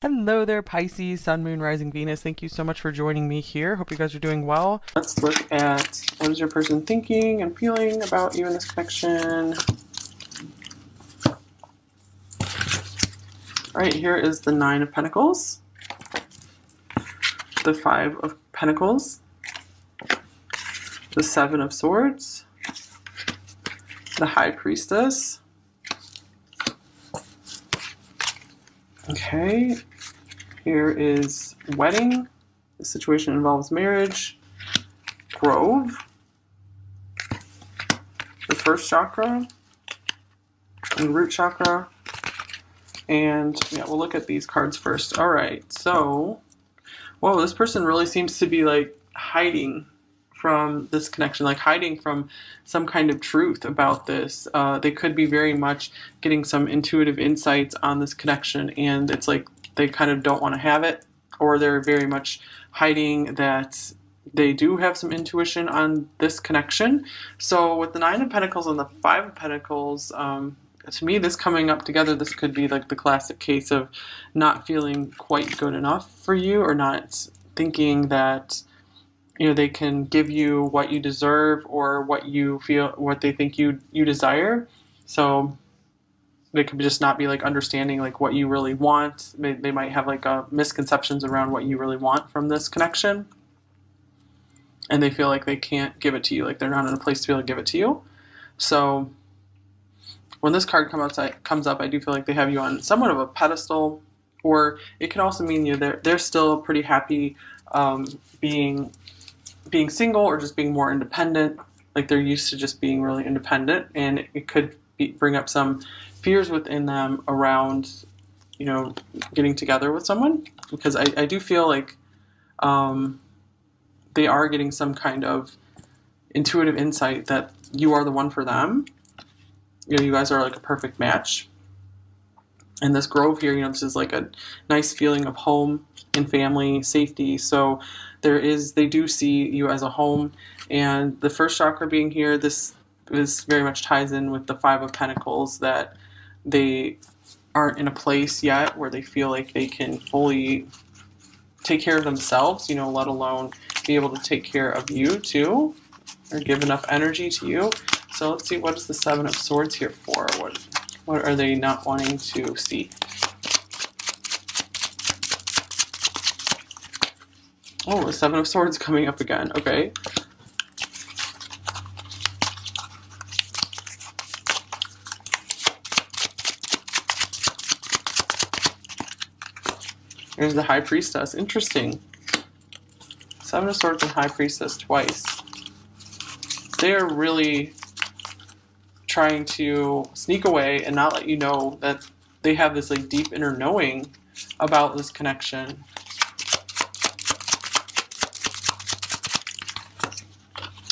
Hello there, Pisces, Sun, Moon, Rising, Venus. Thank you so much for joining me here. Hope you guys are doing well. Let's look at what is your person thinking and feeling about you in this connection. All right, here is the Nine of Pentacles, the Five of Pentacles, the Seven of Swords, the High Priestess. Okay, here is wedding. The situation involves marriage. Grove, the first chakra, and root chakra. And yeah, we'll look at these cards first. All right, so, whoa, this person really seems to be like hiding from this connection, like hiding from some kind of truth about this. They could be very much getting some intuitive insights on this connection, and it's like they kind of don't want to have it, or they're very much hiding that they do have some intuition on this connection. So with the Nine of Pentacles and the Five of Pentacles, to me, this coming up together, this could be like the classic case of not feeling quite good enough for you, or not thinking that they can give you what you deserve or what you feel, what they think you desire. So they could just not be like understanding like what you really want. They might have like misconceptions around what you really want from this connection, and they feel like they can't give it to you, like they're not in a place to be able to give it to you. So when this card comes up, I do feel like they have you on somewhat of a pedestal, or it could also mean they're still pretty happy being single, or just being more independent. Like they're used to just being really independent, and it could bring up some fears within them around getting together with someone, because I do feel like they are getting some kind of intuitive insight that you are the one for them. You guys are like a perfect match. And this grove here, this is like a nice feeling of home and family, safety. So they do see you as a home. And the first chakra being here, this very much ties in with the Five of Pentacles, that they aren't in a place yet where they feel like they can fully take care of themselves, let alone be able to take care of you too, or give enough energy to you. So let's see, what is the Seven of Swords here for? What are they not wanting to see? Oh, the Seven of Swords coming up again. Okay. Here's the High Priestess. Interesting. Seven of Swords and High Priestess twice. They are really trying to sneak away and not let you know that they have this like deep inner knowing about this connection.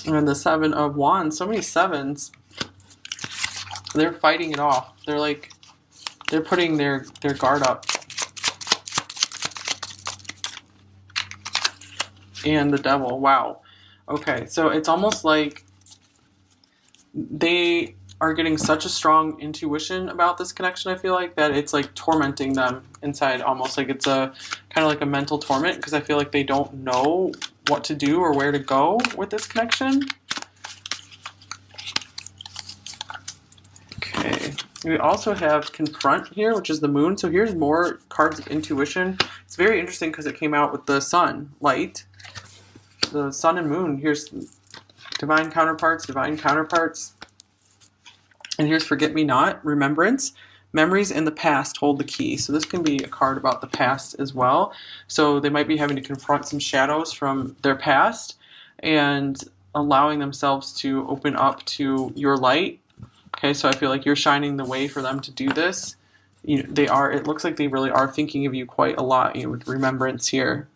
And the Seven of Wands, so many sevens, they're fighting it off. They're putting their guard up. And the Devil, wow. Okay, so it's almost like they are getting such a strong intuition about this connection, I feel like, that it's like tormenting them inside, almost like it's a kind of like a mental torment, because I feel like they don't know what to do or where to go with this connection. Okay, we also have Confront here, which is the Moon. So here's more cards of intuition. It's very interesting because it came out with the Sun, light, the Sun and Moon. Here's divine counterparts, and here's Forget-Me-Not, remembrance. Memories in the past hold the key. So this can be a card about the past as well. So they might be having to confront some shadows from their past and allowing themselves to open up to your light. Okay, so I feel like you're shining the way for them to do this. It looks like they really are thinking of you quite a lot, with remembrance here.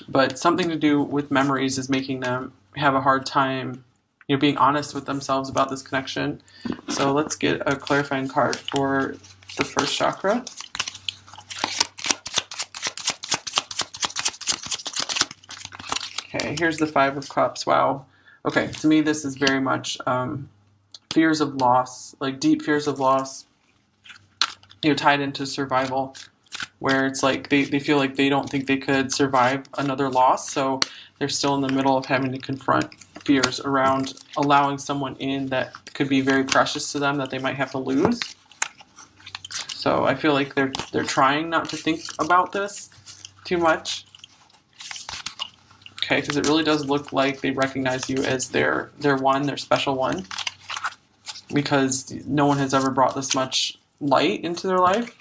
But something to do with memories is making them have a hard time being honest with themselves about this connection. So let's get a clarifying card for the first chakra. Okay, here's the Five of Cups. Wow. Okay, to me this is very much fears of loss, like deep fears of loss, tied into survival. where it's like they feel like they don't think they could survive another loss, so they're still in the middle of having to confront fears around allowing someone in that could be very precious to them that they might have to lose. So I feel like they're trying not to think about this too much. Okay, because it really does look like they recognize you as their one, their special one, because no one has ever brought this much light into their life.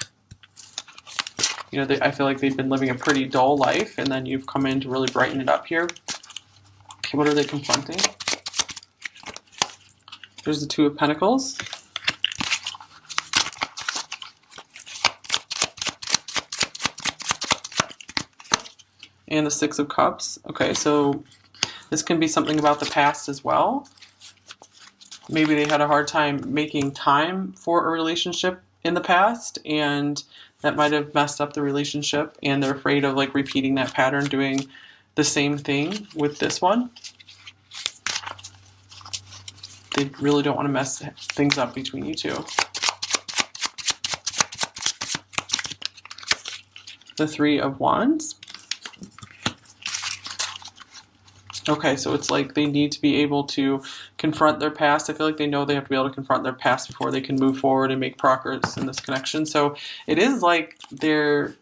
You know, I feel like they've been living a pretty dull life, and then you've come in to really brighten it up here. Okay, what are they confronting? There's the Two of Pentacles. And the Six of Cups. Okay, so this can be something about the past as well. Maybe they had a hard time making time for a relationship in the past, and that might have messed up the relationship, and they're afraid of like repeating that pattern, doing the same thing with this one. They really don't want to mess things up between you two. The Three of Wands. Okay, so it's like they need to be able to confront their past. I feel like they know they have to be able to confront their past before they can move forward and make progress in this connection. So it is like they're,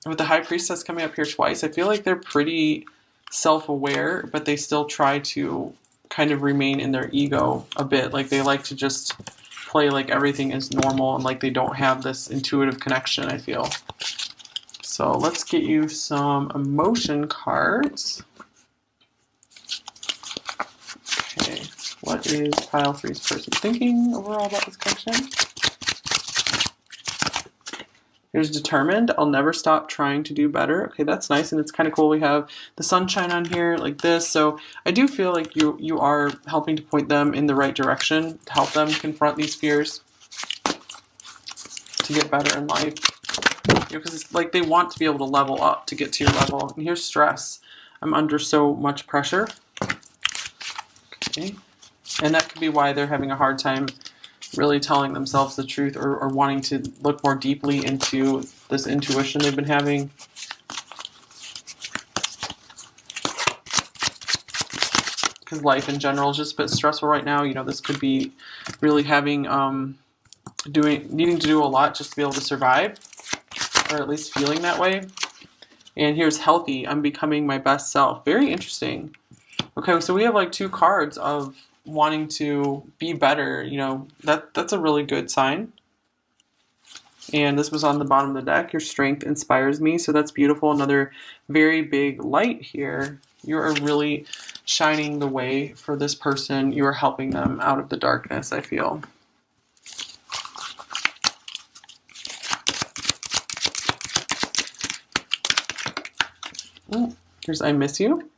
with the High Priestess coming up here twice, I feel like they're pretty self-aware, but they still try to kind of remain in their ego a bit. Like they like to just play like everything is normal and like they don't have this intuitive connection, I feel. So let's get you some emotion cards. Okay, what is pile three's person thinking overall about this connection? Here's determined. I'll never stop trying to do better. Okay, that's nice, and it's kind of cool. We have the sunshine on here like this. So I do feel like you are helping to point them in the right direction, to help them confront these fears, to get better in life. Because it's like they want to be able to level up to get to your level. And here's stress. I'm under so much pressure. Okay. And that could be why they're having a hard time really telling themselves the truth, or wanting to look more deeply into this intuition they've been having. Because life in general is just a bit stressful right now. You know, this could be really having, needing to do a lot just to be able to survive, or at least feeling that way. And here's healthy. I'm becoming my best self. Very interesting. Okay, so we have like two cards of wanting to be better. You know, that's a really good sign. And this was on the bottom of the deck. Your strength inspires me, so that's beautiful. Another very big light here. You are really shining the way for this person. You are helping them out of the darkness, I feel. Ooh, here's I miss you.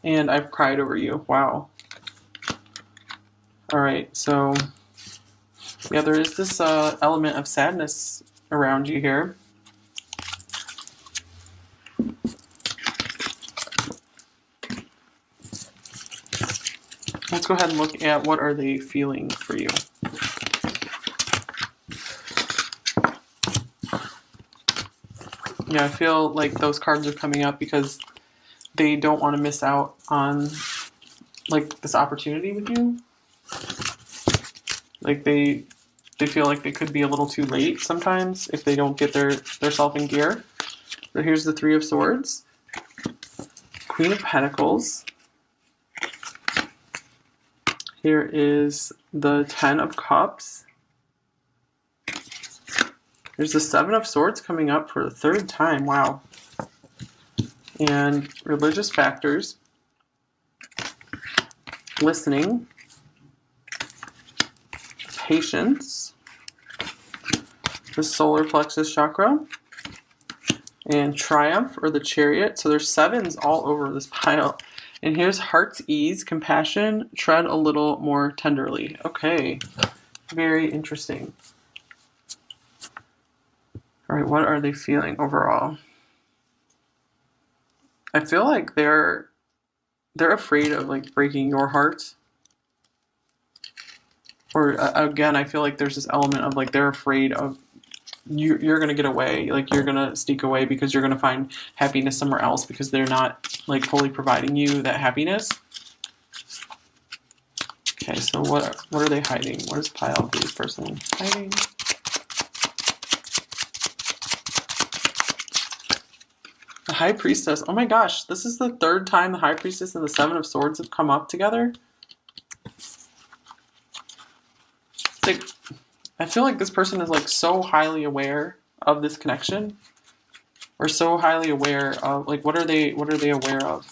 And I've cried over you. Wow. All right, so yeah, there is this element of sadness around you here. Let's go ahead and look at what are they feeling for you. Yeah, I feel like those cards are coming up because they don't want to miss out on like this opportunity with you. Like they feel like they could be a little too late sometimes if they don't get their self in gear. But here's the Three of Swords, Queen of Pentacles. Here is the Ten of Cups. There's the Seven of Swords coming up for the third time. Wow. And religious factors, listening, patience, the solar plexus chakra, and triumph, or the Chariot. So there's sevens all over this pile. And here's heart's ease, compassion, tread a little more tenderly. Okay, very interesting. All right, what are they feeling overall? I feel like they're afraid of like breaking your heart. or again, I feel like there's this element of like they're afraid of you're going to get away, like you're going to sneak away because you're going to find happiness somewhere else because they're not like fully providing you that happiness. Okay, so what are they hiding? What is pile of this person hiding? The High Priestess. Oh my gosh, this is the third time the High Priestess and the Seven of Swords have come up together. It's like, I feel like this person is like so highly aware of this connection, or so highly aware of like what are they aware of?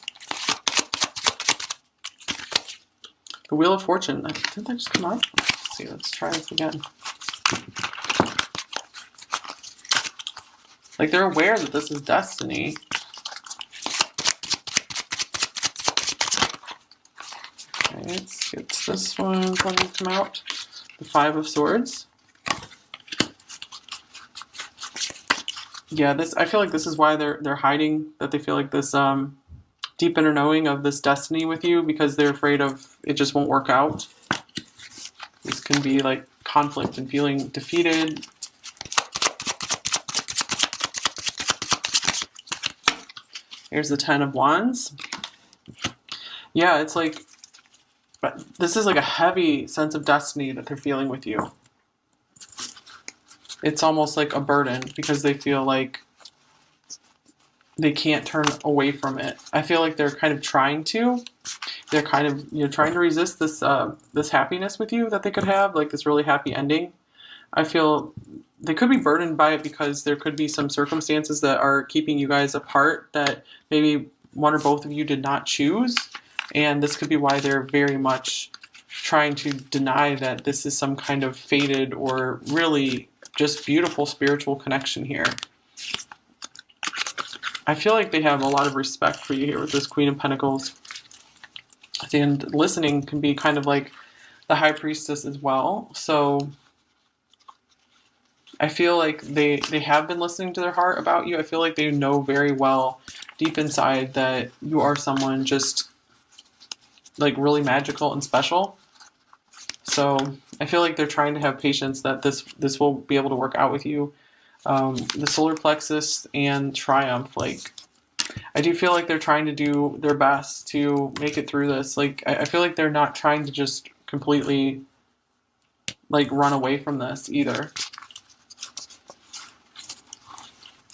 The Wheel of Fortune. Didn't that just come up? Let's see. Let's try this again. Like they're aware that this is destiny. Okay, let's get this one going to come out. The Five of Swords. Yeah, I feel like this is why they're hiding, that they feel like this deep inner knowing of this destiny with you because they're afraid of it just won't work out. This can be like conflict and feeling defeated. Here's the Ten of Wands. Yeah, it's like, but this is like a heavy sense of destiny that they're feeling with you. It's almost like a burden because they feel like they can't turn away from it. I feel like they're kind of trying to. They're kind of trying to resist this this happiness with you that they could have, like this really happy ending. I feel they could be burdened by it because there could be some circumstances that are keeping you guys apart that maybe one or both of you did not choose, and this could be why they're very much trying to deny that this is some kind of fated or really just beautiful spiritual connection here. I feel like they have a lot of respect for you here with this Queen of Pentacles. And listening can be kind of like the High Priestess as well. So I feel like they have been listening to their heart about you. I feel like they know very well deep inside that you are someone just like really magical and special. So I feel like they're trying to have patience that this will be able to work out with you. The solar plexus and triumph, like I do feel like they're trying to do their best to make it through this. Like I feel like they're not trying to just completely like run away from this either.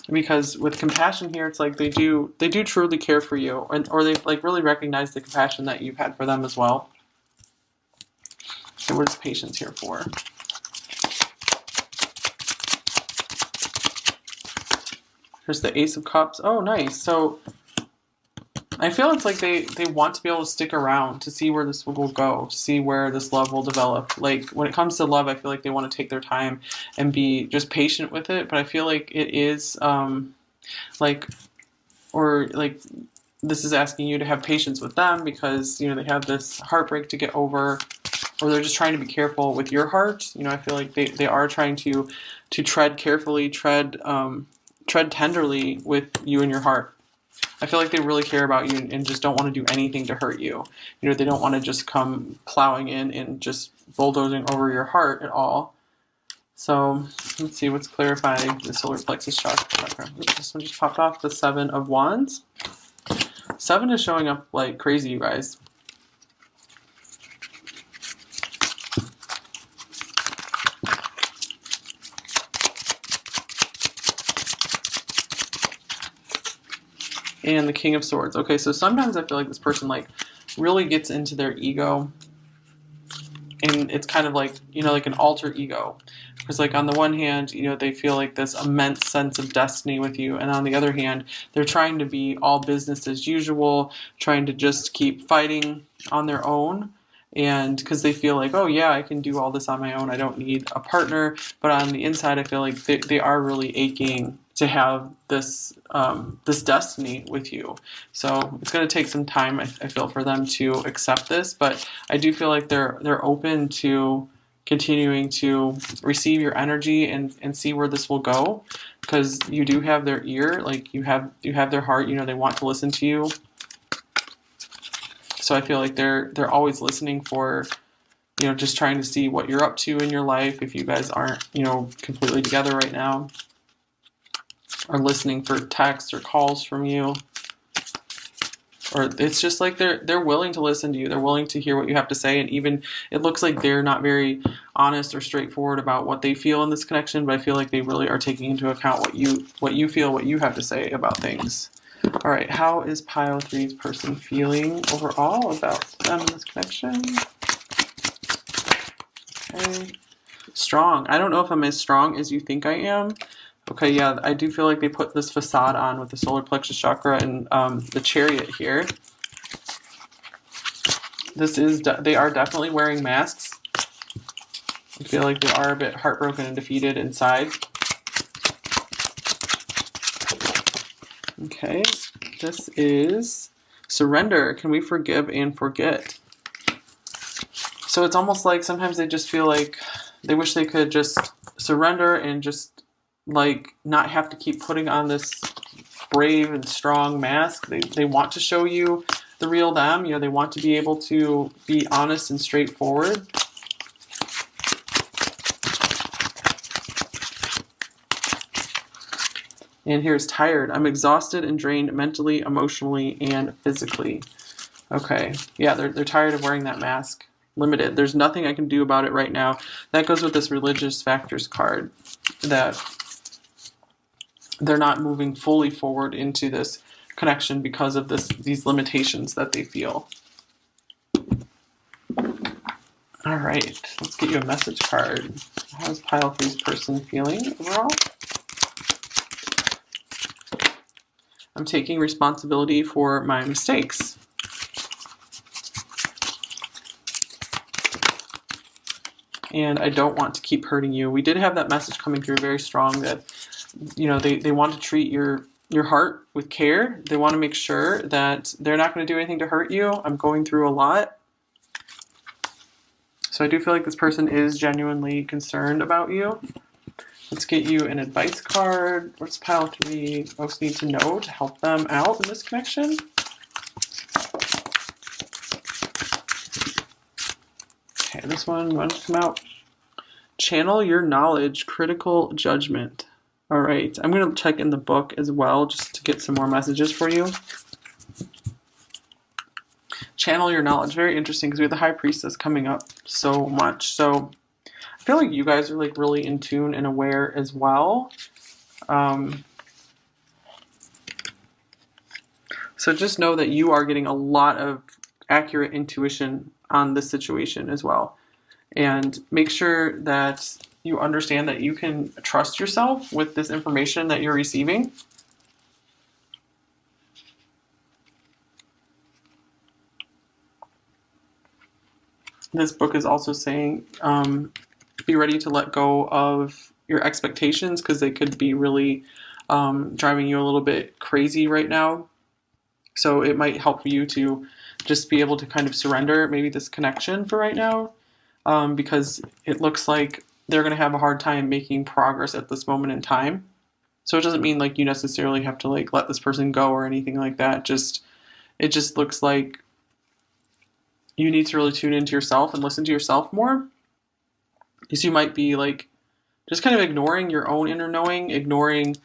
Because with compassion here, it's like they do truly care for you, or they like really recognize the compassion that you've had for them as well. So what is patience here for? Here's the Ace of Cups. Oh, nice. So I feel it's like they want to be able to stick around to see where this will go, to see where this love will develop. Like when it comes to love, I feel like they want to take their time and be just patient with it. But I feel like it is like this is asking you to have patience with them because they have this heartbreak to get over, or they're just trying to be careful with your heart. I feel like they are trying to tread carefully, tread tenderly with you and your heart. I feel like they really care about you and just don't want to do anything to hurt you. They don't want to just come plowing in and just bulldozing over your heart at all. So let's see what's clarifying the solar plexus chakra. This one just popped off, the Seven of Wands. 7 is showing up like crazy, you guys. And the King of Swords. Okay, so sometimes I feel like this person like really gets into their ego, and it's kind of like like an alter ego, because like on the one hand they feel like this immense sense of destiny with you, and on the other hand they're trying to be all business as usual, trying to just keep fighting on their own, and because they feel like, oh yeah, I can do all this on my own, I don't need a partner. But on the inside I feel like they are really aching to have this this destiny with you. So it's going to take some time, I feel, for them to accept this, but I do feel like they're open to continuing to receive your energy and see where this will go, because you do have their ear, like you have their heart. They want to listen to you. So I feel like they're always listening for you know, just trying to see what you're up to in your life if you guys aren't, you know, completely together right now, or listening for texts or calls from you. Or it's just like they're willing to listen to you. They're willing to hear what you have to say. And even it looks like they're not very honest or straightforward about what they feel in this connection, but I feel like they really are taking into account what you feel, what you have to say about things. All right, how is pile three's person feeling overall about them in this connection? Okay. Strong. I don't know if I'm as strong as you think I am. Okay, yeah, I do feel like they put this facade on with the solar plexus chakra and the chariot here. They are definitely wearing masks. I feel like they are a bit heartbroken and defeated inside. Okay, this is surrender. Can we forgive and forget? So it's almost like sometimes they just feel like they wish they could just surrender and just like not have to keep putting on this brave and strong mask. They want to show you the real them. You know, they want to be able to be honest and straightforward. And here's tired. I'm exhausted and drained mentally, emotionally, and physically. Okay. Yeah, they're tired of wearing that mask. Limited. There's nothing I can do about it right now. That goes with this religious factors card, that they're not moving fully forward into this connection because of these limitations that they feel. All right, let's get you a message card. How's pile three's person feeling overall? I'm taking responsibility for my mistakes. And I don't want to keep hurting you. We did have that message coming through very strong that, you know, they want to treat your heart with care. They want to make sure that they're not going to do anything to hurt you. I'm going through a lot. So I do feel like this person is genuinely concerned about you. Let's get you an advice card. What's pile three most need to know to help them out in this connection? Okay, this one, you want to come out? Channel your knowledge, critical judgment. All right, I'm going to check in the book as well just to get some more messages for you. Channel your knowledge. Very interesting because we have the High Priestess coming up so much. So I feel like you guys are like really in tune and aware as well. So just know that you are getting a lot of accurate intuition on this situation as well. And make sure that you understand that you can trust yourself with this information that you're receiving. This book is also saying, be ready to let go of your expectations because they could be really driving you a little bit crazy right now. So it might help you to just be able to kind of surrender maybe this connection for right now, because it looks like they're going to have a hard time making progress at this moment in time. So it doesn't mean like you necessarily have to like let this person go or anything like that. It just looks like you need to really tune into yourself and listen to yourself more. Because you might be like just kind of ignoring your own inner knowing, ignoring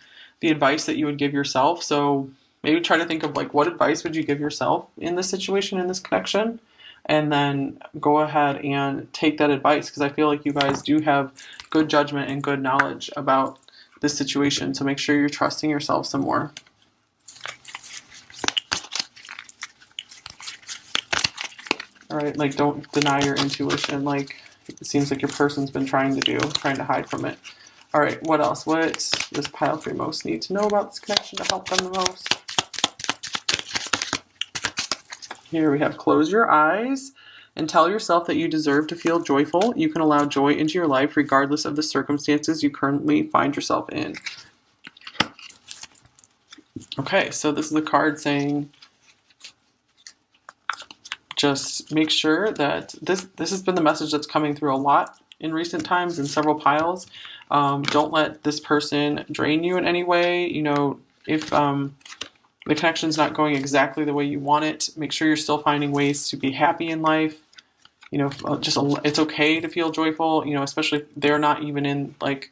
the advice that you would give yourself. So maybe try to think of like what advice would you give yourself in this situation, in this connection, and then go ahead and take that advice, because I feel like you guys do have good judgment and good knowledge about this situation. So make sure you're trusting yourself some more. All right, like don't deny your intuition like it seems like your person's been trying to hide from it. All right, what else? What does pile three most need to know about this connection to help them the most? Here we have close your eyes and tell yourself that you deserve to feel joyful. You can allow joy into your life regardless of the circumstances you currently find yourself in. Okay, so this is a card saying just make sure that this has been the message that's coming through a lot in recent times in several piles. Don't let this person drain you in any way. You know, if the connection's not going exactly the way you want it, make sure you're still finding ways to be happy in life. you know, it's okay to feel joyful, you know, especially if they're not even in like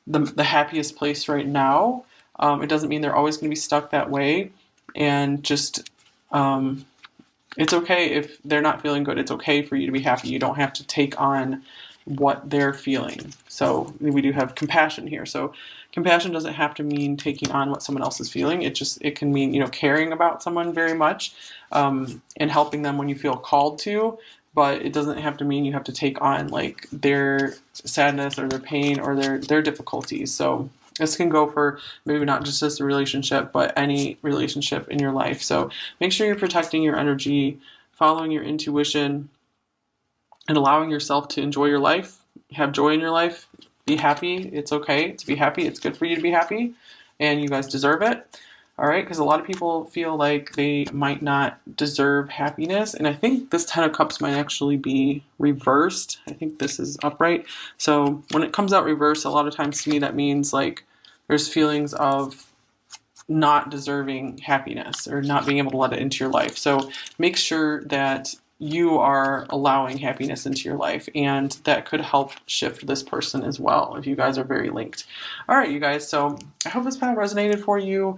the happiest place right now. It doesn't mean they're always going to be stuck that way. And just, it's okay if they're not feeling good. It's okay for you to be happy. You don't have to take on what they're feeling. So we do have compassion here. So compassion doesn't have to mean taking on what someone else is feeling. It can mean, you know, caring about someone very much, and helping them when you feel called to. But it doesn't have to mean you have to take on like their sadness or their pain or their difficulties. So this can go for maybe not just this relationship, but any relationship in your life. So make sure you're protecting your energy, following your intuition, and allowing yourself to enjoy your life, have joy in your life, be happy. It's okay to be happy. It's good for you to be happy, and you guys deserve it. All right, because a lot of people feel like they might not deserve happiness, and I think this Ten of Cups might actually be reversed. I think this is upright. So when it comes out reversed, a lot of times to me that means like there's feelings of not deserving happiness or not being able to let it into your life. So make sure that you are allowing happiness into your life, and that could help shift this person as well if you guys are very linked. All right, you guys, so I hope this path resonated for you.